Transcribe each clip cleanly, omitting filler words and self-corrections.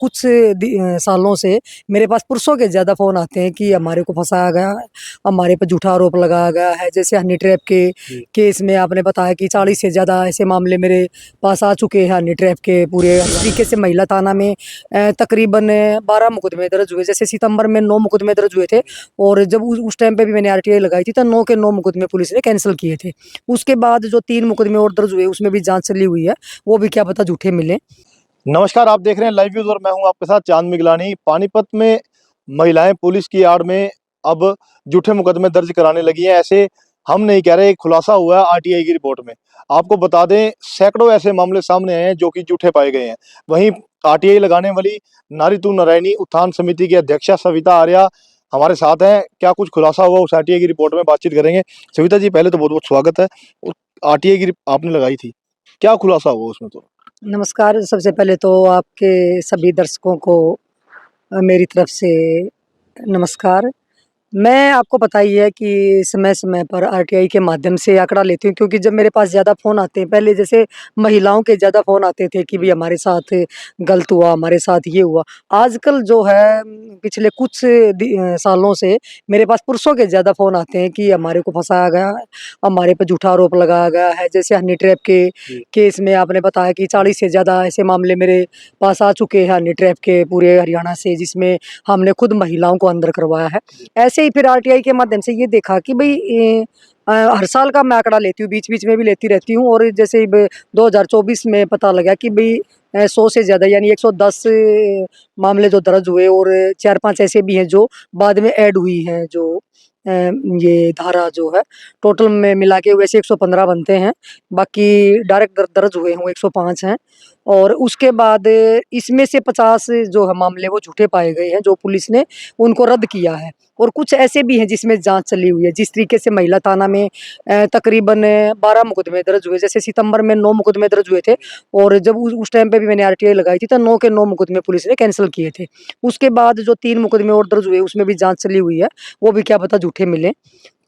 कुछ सालों से मेरे पास पुरुषों के ज़्यादा फ़ोन आते हैं कि हमारे को फँसाया गया है, हमारे पे झूठा आरोप लगाया गया है। जैसे हनी ट्रैप के केस में आपने बताया कि 40 से ज़्यादा ऐसे मामले मेरे पास आ चुके हैं हनी ट्रैप के पूरे। इस तरीके से महिला थाना में तकरीबन 12 मुकदमे दर्ज हुए। जैसे सितंबर में 9 मुकदमे दर्ज हुए थे और जब उस टाइम पे भी मैंने आरटीआई लगाई थी तो 9 के 9 मुकदमे पुलिस ने कैंसिल किए थे। उसके बाद जो 3 मुकदमे और दर्ज हुए उसमें भी जाँच चली हुई है, वो भी क्या पता झूठे मिले। नमस्कार, आप देख रहे हैं लाइव व्यूज और मैं हूं आपके साथ चांद मिगलानी। पानीपत में महिलाएं पुलिस की आड़ में अब झूठे मुकदमे दर्ज कराने लगी हैं। ऐसे हम नहीं कह रहे, खुलासा हुआ है आरटीआई की रिपोर्ट में। आपको बता दें, सैकड़ों ऐसे मामले सामने आए हैं जो कि झूठे पाए गए हैं। वहीं आरटीआई लगाने वाली नारी तू नारायणी उत्थान समिति की अध्यक्षा सविता आर्या हमारे साथ हैं। क्या कुछ खुलासा हुआ उस आरटीआई की रिपोर्ट में, बातचीत करेंगे। सविता जी, पहले तो बहुत बहुत स्वागत है। आरटीआई की आपने लगाई थी, क्या खुलासा हुआ उसमें? तो नमस्कार, सबसे पहले तो आपके सभी दर्शकों को मेरी तरफ से नमस्कार। मैं आपको पता ही है कि समय-समय पर आरटीआई के माध्यम से आँकड़ा लेती हूँ, क्योंकि जब मेरे पास ज़्यादा फ़ोन आते हैं, पहले जैसे महिलाओं के ज़्यादा फ़ोन आते थे कि भई हमारे साथ गलत हुआ, हमारे साथ ये हुआ। आजकल जो है पिछले कुछ सालों से मेरे पास पुरुषों के ज़्यादा फ़ोन आते हैं कि हमारे को फँसाया गया है, हमारे पे झूठा आरोप लगाया गया है। जैसे हनी ट्रैप के केस में आपने बताया कि 40 से ज़्यादा ऐसे मामले मेरे पास आ चुके हैं हनी ट्रैप के पूरे हरियाणा से, जिसमें हमने खुद महिलाओं को अंदर करवाया है। ऐसे ही फिर आरटीआई के माध्यम से ये देखा कि भई हर साल का मैं आँकड़ा लेती हूँ, बीच-बीच में भी लेती रहती हूँ और जैसे ब 2024 में पता लगा कि भई 100 से ज़्यादा यानी 110 मामले जो दर्ज हुए और 4-5 ऐसे भी हैं जो बाद में ऐड हुई हैं, जो ये धारा जो है, टोटल में मिला के वैसे 115 बनते हैं, बाकी डायरेक्ट दर्ज हुए हैं वो 105 हैं। और उसके बाद इसमें से 50 जो है मामले वो झूठे पाए गए हैं, जो पुलिस ने उनको रद्द किया है। और कुछ ऐसे भी हैं जिसमें जाँच चली हुई है। जिस तरीके से महिला थाना में तकरीबन 12 मुकदमे दर्ज हुए। जैसे सितंबर में 9 मुकदमे दर्ज हुए थे और जब उस टाइम पे भी मैंने आरटीआई लगाई थी तो 9 के 9 मुकदमे पुलिस ने कैंसिल किए थे। उसके बाद जो 3 मुकदमे और दर्ज हुए उसमें भी जाँच चली हुई है, वो भी क्या पता झूठे मिले।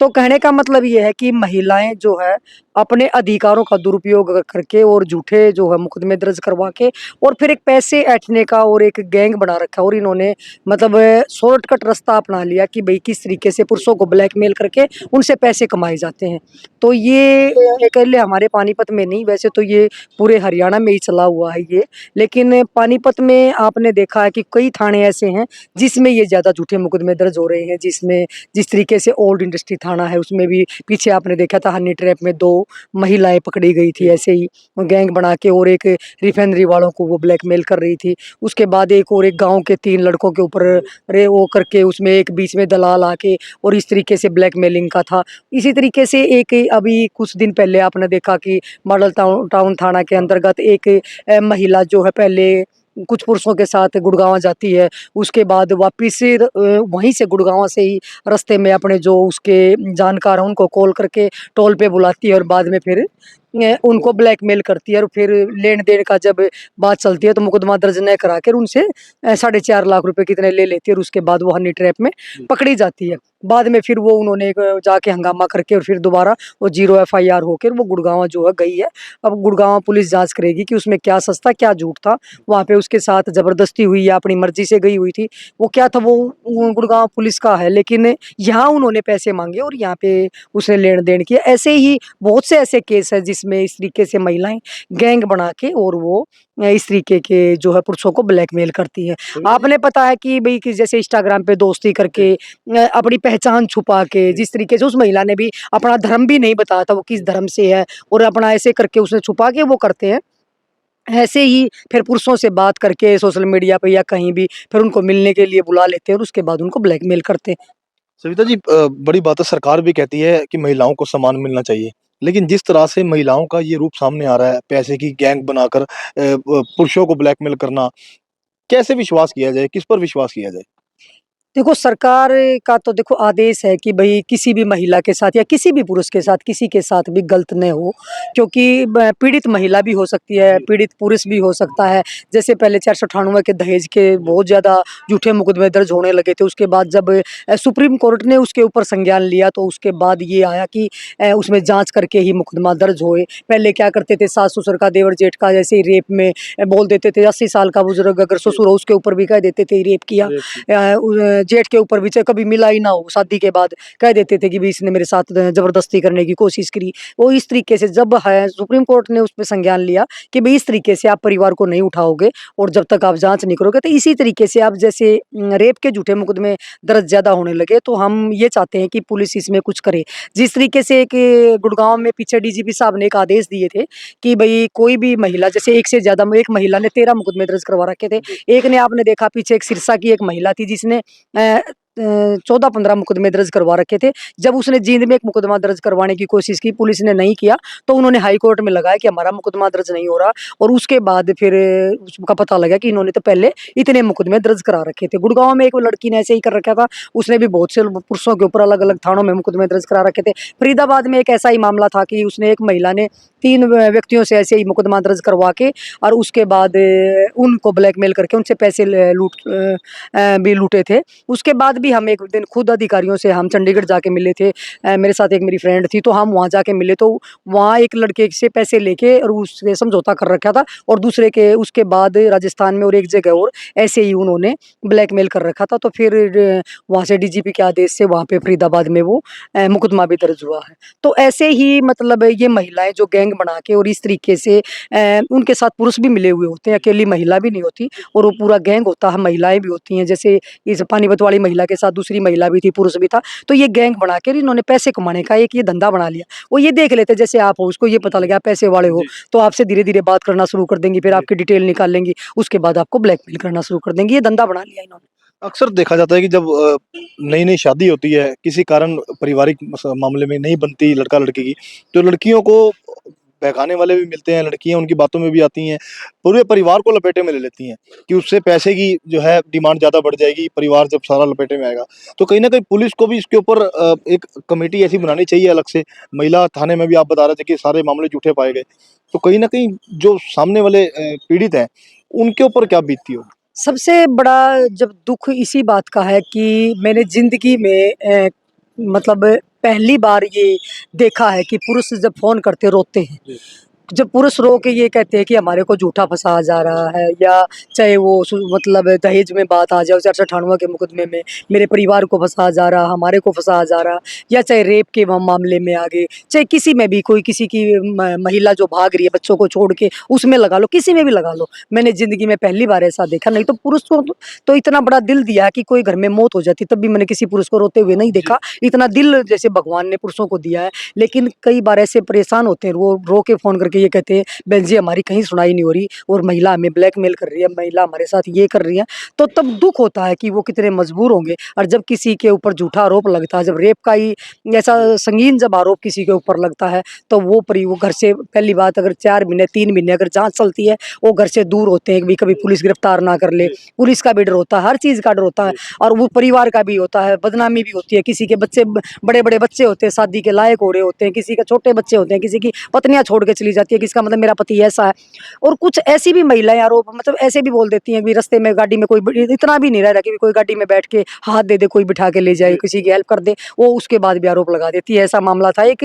तो कहने का मतलब ये है कि महिलाएँ जो है अपने अधिकारों का दुरुपयोग करके और झूठे जो है मुकदमे दर्ज करवा के और फिर एक पैसे ऐंठने का और एक गैंग बना रखा है और इन्होंने मतलब शॉर्टकट रास्ता अपना लिया कि भई किस तरीके से पुरुषों को ब्लैकमेल करके उनसे पैसे कमाए जाते हैं। तो ये अकेले हमारे पानीपत में नहीं, वैसे तो ये पूरे हरियाणा में ही चला हुआ है ये। लेकिन पानीपत में आपने देखा है कि कई थाने ऐसे हैं जिसमें ये ज़्यादा झूठे मुकदमे दर्ज हो रहे हैं, जिसमें जिस तरीके से ओल्ड इंडस्ट्री थाना है उसमें भी पीछे आपने देखा था हनी ट्रैप में 2 महिलाएँ पकड़ी गई थी ऐसे ही गैंग बना के और एक रिफाइनरी वालों को वो ब्लैकमेल कर रही थी। उसके बाद एक गाँव के 3 लड़कों के ऊपर वो करके उसमें एक बीच में दलाल आके और इस तरीके से ब्लैकमेलिंग का था। इसी तरीके से एक अभी कुछ दिन पहले आपने देखा कि मॉडल टाउन थाना के अंतर्गत एक महिला जो है पहले कुछ पुरुषों के साथ गुड़गाँव जाती है, उसके बाद वापिस वहीं से गुड़गाँव से ही रास्ते में अपने जो उसके जानकार हैं उनको कॉल करके टोल पे बुलाती है और बाद में फिर उनको ब्लैकमेल करती है और फिर लेन-देन का जब बात चलती है तो मुकदमा दर्ज न करा कर उनसे 4.5 लाख रुपए कितने ले लेती है और उसके बाद वो हनी ट्रैप में पकड़ी जाती है। बाद में फिर वो उन्होंने जाके हंगामा करके और फिर दोबारा वो 0 एफआईआर होकर वो गुड़गाँव जो है गई है। अब गुड़गाँव पुलिस जाँच करेगी कि उसमें क्या सच था, क्या झूठ था। वहाँ पे उसके साथ ज़बरदस्ती हुई या अपनी मर्ज़ी से गई हुई थी, वो क्या था वो गुड़गाँव पुलिस का है। लेकिन यहाँ उन्होंने पैसे माँगे और यहाँ पे उसने लेन-देन किया। ऐसे ही बहुत से ऐसे केस हैं जिसमें इस तरीके से महिलाएँ गैंग बना के और वो इस तरीके के जो है पुरुषों को ब्लैकमेल करती हैं। आपने पता है कि भई कि जैसे इंस्टाग्राम पे दोस्ती करके अपनी पहचान छुपा के जिस तरीके से उस महिला ने भी अपना धर्म भी नहीं बताया था वो किस धर्म से है और अपना ऐसे करके उसने छुपा के वो करते हैं। ऐसे ही फिर पुरुषों से बात करके सोशल मीडिया पे या कहीं भी फिर उनको मिलने के लिए बुला लेते हैं और उसके बाद उनको ब्लैकमेल करते हैं। सविता जी, बड़ी बात है, सरकार भी कहती है कि महिलाओं को सम्मान मिलना चाहिए। लेकिन जिस तरह से महिलाओं का ये रूप सामने आ रहा है, पैसे की गैंग बनाकर पुरुषों को ब्लैकमेल करना, कैसे विश्वास किया जाए? किस पर विश्वास किया जाए? देखो सरकार का तो देखो आदेश है कि भई किसी भी महिला के साथ या किसी भी पुरुष के साथ, किसी के साथ भी गलत नहीं हो, क्योंकि पीड़ित महिला भी हो सकती है, जी। पीड़ित पुरुष भी हो सकता है। जैसे पहले 498 के दहेज के बहुत ज़्यादा झूठे मुकदमे दर्ज होने लगे थे, उसके बाद जब सुप्रीम कोर्ट ने उसके ऊपर संज्ञान लिया तो उसके बाद ये आया कि उसमें जाँच करके ही मुकदमा दर्ज होए। पहले क्या करते थे, सास-ससुर का, देवर-जेठ का जैसे ही रेप में बोल देते थे, 80 साल का बुजुर्ग अगर जी। ससुर हो उसके ऊपर भी कह देते थे रेप किया। रेप की। जेठ के ऊपर भी चाहे कभी मिला ही ना हो, शादी के बाद कह देते थे कि भी इसने मेरे साथ ज़बरदस्ती करने की कोशिश करी। वो इस तरीके से जब है सुप्रीम कोर्ट ने उसपे संज्ञान लिया कि भई इस तरीके से आप परिवार को नहीं उठाओगे और जब तक आप जाँच नहीं करोगे, तो इसी तरीके से आप जैसे रेप के झूठे मुकदमे दर्ज ज़्यादा होने लगे, तो हम ये चाहते हैं कि पुलिस इसमें कुछ करे। जिस तरीके से एक गुड़गाँव में पीछे डीजीपी साहब ने एक आदेश दिए थे कि भई कोई भी महिला जैसे एक से ज़्यादा एक महिला ने 13 मुकदमे दर्ज करवा रखे थे। जी। एक ने आपने देखा पीछे एक सिरसा की एक महिला थी जिसने 14-15 मुकदमे दर्ज करवा रखे थे। जब उसने जींद में एक मुकदमा दर्ज करवाने की कोशिश की, पुलिस ने नहीं किया, तो उन्होंने हाई कोर्ट में लगाया कि हमारा मुकदमा दर्ज नहीं हो रहा और उसके बाद फिर उसका पता लगा कि इन्होंने तो पहले इतने मुकदमे दर्ज करा रखे थे। गुड़गाँव में एक लड़की ने ऐसे ही कर रखा था, उसने भी बहुत से पुरुषों के ऊपर अलग-अलग थानों में मुकदमे दर्ज करा रखे थे। फरीदाबाद में एक ऐसा ही मामला था कि उसने एक महिला ने 3 व्यक्तियों से ऐसे ही मुकदमा दर्ज करवा के और उसके बाद उनको ब्लैकमेल करके उनसे पैसे भी लूटे थे। उसके बाद भी हम एक दिन खुद अधिकारियों से हम चंडीगढ़ जाके मिले थे। मेरे साथ एक मेरी फ्रेंड थी, तो हम वहाँ जाके मिले, तो वहाँ एक लड़के से पैसे लेके और उससे समझौता कर रखा था और दूसरे के उसके बाद राजस्थान में और एक जगह और ऐसे ही उन्होंने ब्लैकमेल कर रखा था। तो फिर वहाँ से डीजीपी के आदेश से वहाँ पे फरीदाबाद में वो मुकदमा भी दर्ज हुआ है। तो ऐसे ही मतलब ये महिलाएँ जो गैंग बना के और इस तरीके से उनके साथ पुरुष भी मिले हुए होते हैं, अकेली महिला भी नहीं होती और वो पूरा गैंग होता है, महिलाएँ भी होती हैं। जैसे इस पानीपत वाली महिला के साथ दूसरी महिला भी थी, पुरुष भी था। तो ये गैंग बना के इन्होंने पैसे कमाने का एक ये धंधा बना लिया। वो ये देख लेते जैसे आप हो, उसको ये पता लगा आप पैसे वाले हो, जी। तो आपसे धीरे-धीरे बात करना शुरू कर देंगी, फिर जी। आपकी डिटेल निकाल लेंगी, उसके बाद आपको ब्लैकमेल करना शुरू कर देंगी। ये धंधा बना लिया इन्होंने। अक्सर देखा जाता है कि जब नई-नई शादी होती है, किसी कारण पारिवारिक मामले में नहीं बनती लड़का-लड़की की, तो लड़कियों को बहकाने वाले भी मिलते हैं, लड़कियाँ उनकी बातों में भी आती हैं, पूरे परिवार को लपेटे में ले लेती हैं कि उससे पैसे की जो है डिमांड ज़्यादा बढ़ जाएगी, परिवार जब सारा लपेटे में आएगा। तो कहीं न कहीं पुलिस को भी इसके ऊपर एक कमेटी ऐसी बनानी चाहिए अलग से, महिला थाने में भी आप बता रहे थे कि सारे मामले झूठे पाए गए। तो कहीं न कहीं जो सामने वाले पीड़ित हैं, उनके ऊपर क्या बीतती होगी? सबसे बड़ा जब दुःख इसी बात का है कि मैंने ज़िंदगी में मतलब पहली बार ये देखा है कि पुरुष जब फ़ोन करते रोते हैं। जी। जब पुरुष रो के ये कहते हैं कि हमारे को झूठा फँसाया जा रहा है या चाहे वो मतलब दहेज में बात आ जाए 498 के मुकदमे में मेरे परिवार को फँसाया जा रहा, हमारे को फँसाया जा रहा या चाहे रेप के मामले में आगे, चाहे किसी में भी कोई किसी की महिला जो भाग रही है बच्चों को छोड़ के उसमें लगा लो, किसी में भी लगा लो। मैंने ज़िंदगी में पहली बार ऐसा देखा, नहीं तो पुरुष को तो इतना बड़ा दिल दिया कि कोई घर में मौत हो जाती तब भी मैंने किसी पुरुष को रोते हुए नहीं जी। देखा। इतना दिल जैसे भगवान ने पुरुषों को दिया है। लेकिन कई बार ऐसे परेशान होते हैं, वो रो के फ़ोन करके ये कहते हैं, "बहन जी हमारी कहीं सुनाई नहीं हो रही और महिला हमें ब्लैकमेल कर रही है, महिला हमारे साथ ये कर रही है।" तो तब दुःख होता है कि वो कितने मजबूर होंगे और जब किसी के ऊपर झूठा आरोप लगता है, जब रेप का ही ऐसा जी। संगीन जब आरोप किसी के ऊपर लगता है, तो वो घर से पहली बात अगर 4 महीने, 3 महीने अगर जाँच चलती है, वो घर से दूर होते हैं कि कभी पुलिस गिरफ्तार ना कर ले। जी। पुलिस का भी डर होता है, हर चीज़ का डर होता है जी। और वो परिवार का भी होता है, बदनामी भी होती है। किसी के बच्चे बड़े-बड़े बच्चे होते हैं, शादी के लायक हो रहे होते हैं, किसी के छोटे बच्चे होते हैं, किसी की पत्नियाँ छोड़ के चली जाती है, किसका मतलब मेरा पति ऐसा है। और कुछ ऐसी भी महिलाएँ आरोप मतलब ऐसे भी बोल देती हैं कि रास्ते में गाड़ी में कोई इतना भी नहीं रह रहा कि कोई गाड़ी में बैठ के हाथ दे दे, कोई बिठा के ले जाए, जी। किसी की हेल्प कर दे, वो उसके बाद भी आरोप लगा देती है। ऐसा मामला था एक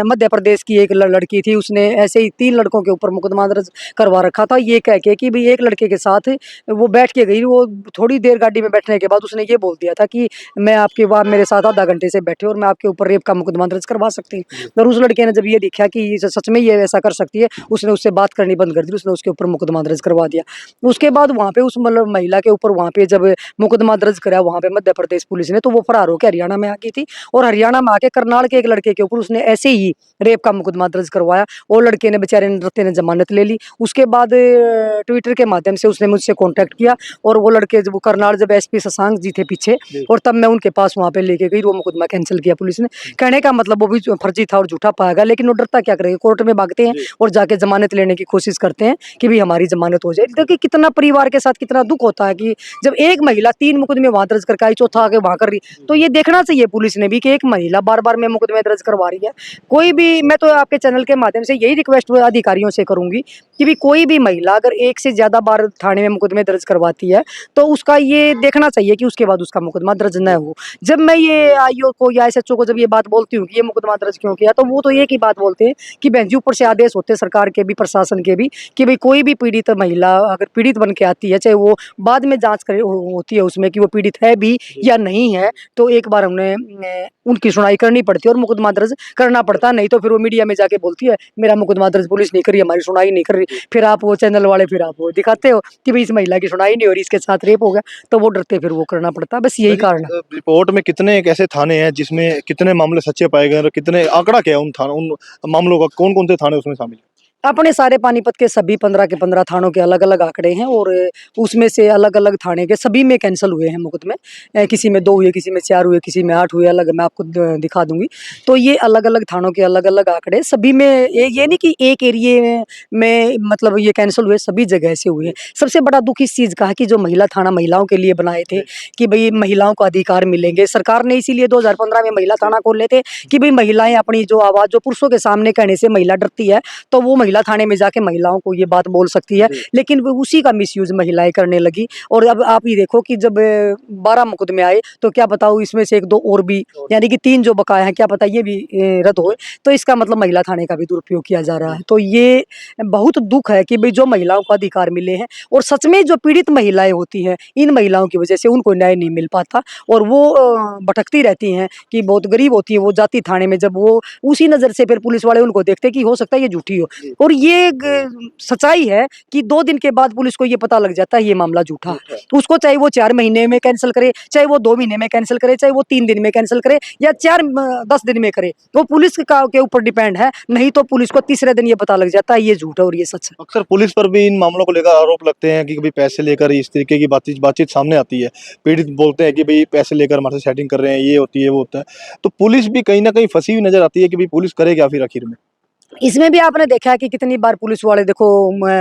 मध्य प्रदेश की एक लड़की थी, उसने ऐसे ही 3 लड़कों के ऊपर मुकदमा दर्ज करवा रखा था, ये कह के कि भई एक लड़के के साथ वो बैठ के गई, वो थोड़ी देर गाड़ी में बैठने के बाद उसने ये बोल दिया था कि मैं आपके आप मेरे साथ आधा घंटे से बैठे और मैं आपके ऊपर रेप का मुकदमा दर्ज करवा सकती हूँ। जी। और उस लड़के ने जब ये देखा कि ये सच में ये ऐसा कर सकती है, उसने उससे बात करनी बंद कर दी, उसने उसके ऊपर मुकदमा दर्ज करवा दिया। उसके बाद वहाँ पे उस मतलब महिला के ऊपर वहाँ पे जब मुकदमा दर्ज करा वहाँ पे मध्य प्रदेश पुलिस ने, तो वो फरार होके हरियाणा में आ गई थी और हरियाणा में आके करनाल के एक लड़के के ऊपर उसने ऐसे ही रेप का मुकदमा दर्ज करवाया। वो लड़के ने बेचारे ने रत्ते ने ज़मानत ले ली। उसके बाद ट्विटर के माध्यम से उसने मुझसे कॉन्टैक्ट किया और वो लड़के जब वो करनाल जब एसपी शशांक जी थे पीछे जी। और तब मैं उनके पास वहाँ पे लेके गई, वो मुकदमा कैंसल किया पुलिस ने। कहने का मतलब वो भी जो फर्जी था और झूठा पाया गया, लेकिन वो डरता क्या करेगा, कोर्ट में भाग भागते हैं जी। और जाके ज़मानत लेने की कोशिश करते हैं कि भई हमारी ज़मानत हो जाए। देखिए कितना परिवार के साथ कितना दुःख होता है कि जब एक महिला 3 मुकदमे वहाँ दर्ज करके आई, चौथा आके वहाँ कर रही। तो ये देखना चाहिए पुलिस ने भी कि एक महिला बार-बार में मुकदमे दर्ज करवा रही है। कोई भी मैं तो आपके चैनल के माध्यम से यही रिक्वेस्ट अधिकारियों से करूँगी कि भी कोई भी महिला अगर एक से ज़्यादा बार थाने में मुकदमे दर्ज करवाती है, तो उसका ये देखना चाहिए कि उसके बाद उसका मुकदमा दर्ज न हो। जब मैं ये आईओ को या एसएचओ को जब ये बात बोलती हूँ कि ये मुकदमा दर्ज क्यों किया, तो वो तो एक ही बात बोलते हैं कि बहन जी ऊपर से आदेश होते हैं सरकार के भी, प्रशासन के भी कि भई कोई भी पीड़ित महिला अगर पीड़ित बन के आती है, चाहे वो बाद में जाँच करे हो होती है उसमें कि वो पीड़ित है भी या नहीं है, तो एक बार हमने उनकी सुनवाई करनी पड़ती है और मुकदमा दर्ज करना पड़ता है। नहीं तो फिर वो मीडिया में जाके बोलती है, मेरा मुकदमा दर्ज पुलिस नहीं कर रही, हमारी सुनवाई नहीं कर रही। फिर आप वो चैनल वाले फिर आप वो दिखाते हो कि भई इस महिला की सुनवाई नहीं हो रही, इसके साथ रेप हो गया, तो वो डरते फिर वो करना पड़ता है। बस यही वैसे कारण है। रिपोर्ट में कितने एक ऐसे थाने हैं जिसमें कितने मामले सच्चे पाए गए और कितने आंकड़ा क्या है उन मामलों का, कौन-कौन से थाने उसमें शामिल हैं? अपने सारे पानीपत के सभी 15 के 15 थानों के अलग-अलग आंकड़े हैं और उसमें से अलग-अलग थाने के सभी में कैंसल हुए हैं मुकदमे। किसी में 2 हुए, किसी में 4 हुए, किसी में 8 हुए, अलग मैं आपको दिखा दूँगी। तो ये अलग-अलग थानों के अलग-अलग आंकड़े सभी में ये नहीं कि एक एरिये में मतलब ये कैंसल हुए, सभी जगह से हुए हैं। सबसे बड़ा दुःख इस चीज़ का है कि जो महिला थाना महिलाओं के लिए बनाए थे कि भई महिलाओं को अधिकार मिलेंगे। सरकार ने इसीलिए 2015 में महिला थाना खोले थे कि भई महिलाएँ अपनी जो आवाज़ जो पुरुषों के सामने कहने से महिला डरती है, तो वो महिला थाने में जाके महिलाओं को ये बात बोल सकती है, लेकिन वो उसी का मिसयूज़ महिलाएँ करने लगी और अब आप ये देखो कि जब 12 मुकदमे आए, तो क्या पता वो इसमें से 1-2 और भी यानी कि 3 जो बकाया हैं, क्या पता ये भी रद्द होए, तो इसका मतलब महिला थाने का भी दुरुपयोग किया जा रहा है। तो ये बहुत दुःख है कि भई जो महिलाओं को अधिकार मिले हैं और सच में जो पीड़ित महिलाएँ होती हैं, इन महिलाओं की वजह से उनको न्याय नहीं मिल पाता और वो भटकती रहती हैं कि बहुत गरीब होती हैं, वो जाती थाने में जब वो उसी नज़र से फिर पुलिस वाले उनको देखते हैं कि हो सकता है ये झूठी हो और ये सच्चाई है कि 2 दिन के बाद पुलिस को ये पता लग जाता है ये मामला झूठा है। उसको चाहे वो 4 महीने में कैंसल करे, चाहे वो 2 महीने में कैंसल करे, चाहे वो 3 दिन में कैंसल करे या 10 दिन में करे। वो पुलिस का के ऊपर डिपेंड है, नहीं तो पुलिस को तीसरे दिन ये पता लग जाता है ये झूठ है और ये सच है। अक्सर पुलिस पर भी इन मामलों को लेकर आरोप लगते हैं कि कभी पैसे लेकर इस तरीके की बातचीत सामने आती है। पीड़ित बोलते हैं कि भई पैसे लेकर हमारे से सेटिंग कर रहे हैं, ये होती है, वो होता है। तो पुलिस भी कहीं न कहीं फँसी हुई नज़र आती है कि भई पुलिस करे क्या फिर आखिर में? इसमें भी आपने देखा है कि कितनी बार पुलिस वाले देखो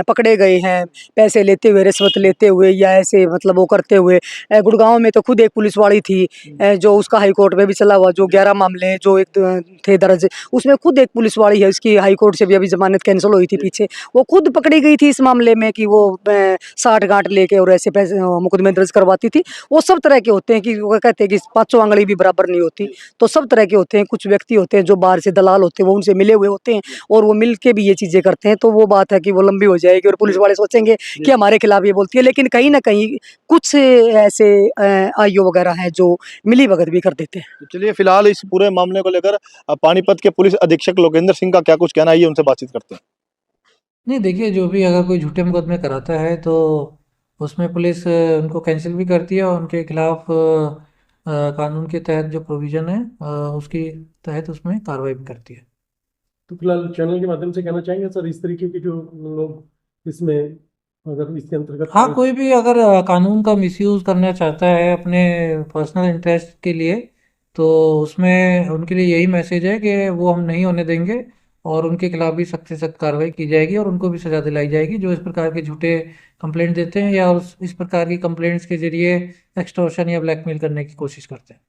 पकड़े गए हैं, पैसे लेते हुए, रिश्वत लेते हुए या ऐसे मतलब वो करते हुए। गुड़गाँव में तो खुद एक पुलिस वाली थी जो उसका हाई कोर्ट में भी चला हुआ, जो 11 मामले जो एक थे दर्ज, उसमें खुद एक पुलिस वाली है, उसकी हाई कोर्ट से भी अभी ज़मानत कैंसल हुई थी पीछे। वो खुद पकड़ी गई थी इस मामले में कि वो साठ-गाँठ लेके और ऐसे पैसे मुकदमे दर्ज करवाती थी। वो सब तरह के होते हैं कि वो कहते हैं कि पाँचों आंगली भी बराबर नहीं होती, तो सब तरह के होते हैं। कुछ व्यक्ति होते हैं जो बाहर से दलाल होते हैं, वो उनसे मिले हुए होते हैं और वो मिल के भी ये चीज़ें करते हैं, तो वो बात है कि वो लंबी हो जाएगी और पुलिस वाले सोचेंगे कि हमारे खिलाफ ये बोलती है, लेकिन कहीं न कहीं कुछ ऐसे आईओ वगैरह हैं जो मिली-भगत भी कर देते हैं। तो चलिए फिलहाल इस पूरे मामले को लेकर पानीपत के पुलिस अधीक्षक लोकेंद्र सिंह का क्या कुछ कहना है, आइए उनसे बातचीत करते हैं। नहीं देखिए, जो भी अगर कोई झूठे मुकदमे कराता है तो उसमें पुलिस उनको कैंसिल भी करती है और उनके खिलाफ कानून के तहत जो प्रोविज़न है उसके तहत उसमें कार्रवाई भी करती है। तो फिलहाल चैनल के माध्यम से कहना चाहेंगे सर, इस तरीके के जो लोग इसमें अगर इसके अंतर्गत हाँ, कोई भी अगर कानून का मिसयूज़ करना चाहता है अपने पर्सनल इंटरेस्ट के लिए, तो उसमें उनके लिए यही मैसेज है कि वो हम नहीं होने देंगे और उनके खिलाफ भी सख्त से सख्त कार्रवाई की जाएगी और उनको भी सज़ा दिलाई जाएगी जो इस प्रकार के झूठे कंप्लेंट देते हैं या इस प्रकार की कंप्लेंट्स के ज़रिए एक्सटॉर्शन या ब्लैकमेल करने की कोशिश करते हैं।